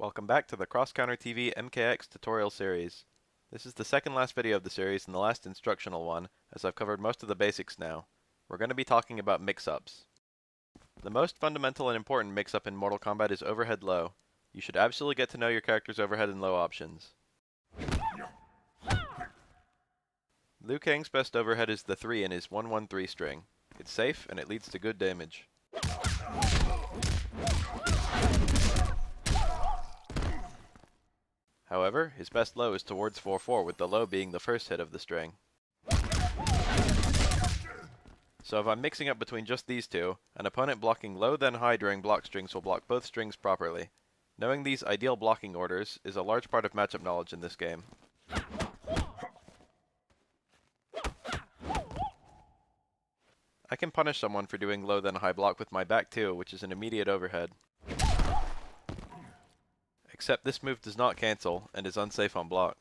Welcome back to the Crosscounter TV MKX tutorial series. This is the second last video of the series and the last instructional one, as I've covered most of the basics now. We're going to be talking about mix-ups. The most fundamental and important mix-up in Mortal Kombat is overhead low. You should absolutely get to know your character's overhead and low options. Liu Kang's best overhead is the 3 in his 113 string. It's safe and it leads to good damage. However, his best low is towards 4-4, with the low being the first hit of the string. So if I'm mixing up between just these two, an opponent blocking low then high during block strings will block both strings properly. Knowing these ideal blocking orders is a large part of matchup knowledge in this game. I can punish someone for doing low then high block with my back 2, which is an immediate overhead. Except this move does not cancel, and is unsafe on block.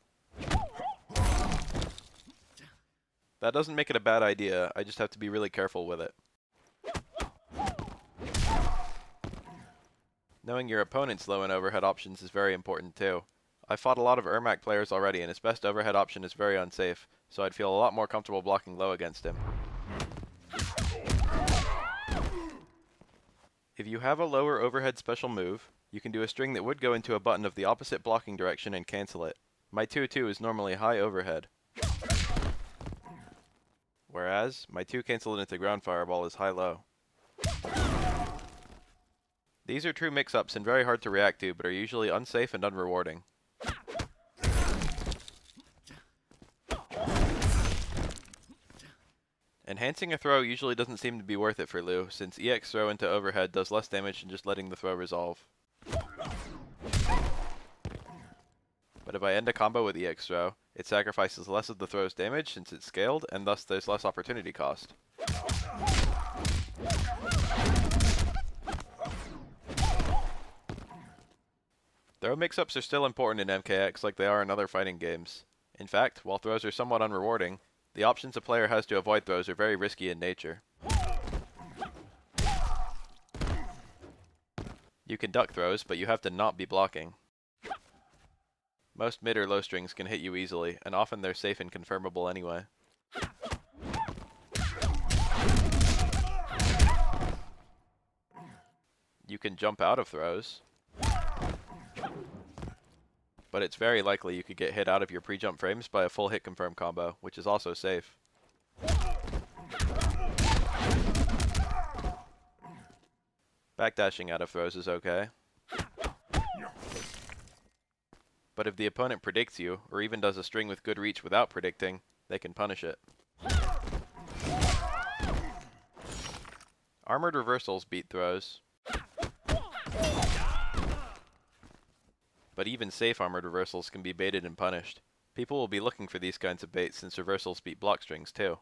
That doesn't make it a bad idea, I just have to be really careful with it. Knowing your opponent's low and overhead options is very important too. I've fought a lot of Ermac players already, and his best overhead option is very unsafe, so I'd feel a lot more comfortable blocking low against him. If you have a lower overhead special move, you can do a string that would go into a button of the opposite blocking direction and cancel it. My 2-2 is normally high overhead. Whereas, my 2 cancel it into ground fireball is high-low. These are true mix-ups and very hard to react to, but are usually unsafe and unrewarding. Enhancing a throw usually doesn't seem to be worth it for Liu, since EX throw into overhead does less damage than just letting the throw resolve. But if I end a combo with EX throw, it sacrifices less of the throw's damage since it's scaled, and thus there's less opportunity cost. Throw mix-ups are still important in MKX like they are in other fighting games. In fact, while throws are somewhat unrewarding, the options a player has to avoid throws are very risky in nature. You can duck throws, but you have to not be blocking. Most mid or low strings can hit you easily, and often they're safe and confirmable anyway. You can jump out of throws, but it's very likely you could get hit out of your pre-jump frames by a full hit confirm combo, which is also safe. Backdashing out of throws is okay. But if the opponent predicts you, or even does a string with good reach without predicting, they can punish it. Armored reversals beat throws. But even safe armored reversals can be baited and punished. People will be looking for these kinds of baits since reversals beat block strings too.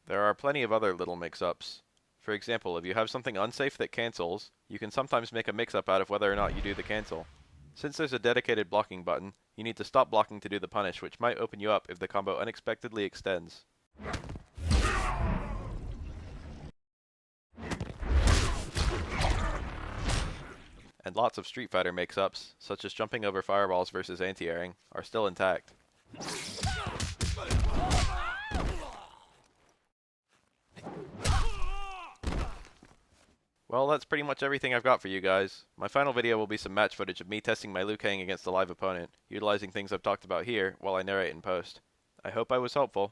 There are plenty of other little mix-ups. For example, if you have something unsafe that cancels, you can sometimes make a mix-up out of whether or not you do the cancel. Since there's a dedicated blocking button, you need to stop blocking to do the punish, which might open you up if the combo unexpectedly extends. And lots of Street Fighter mix-ups, such as jumping over fireballs versus anti-airing, are still intact. Well, that's pretty much everything I've got for you guys. My final video will be some match footage of me testing my Liu Kang against a live opponent, utilizing things I've talked about here while I narrate in post. I hope I was helpful.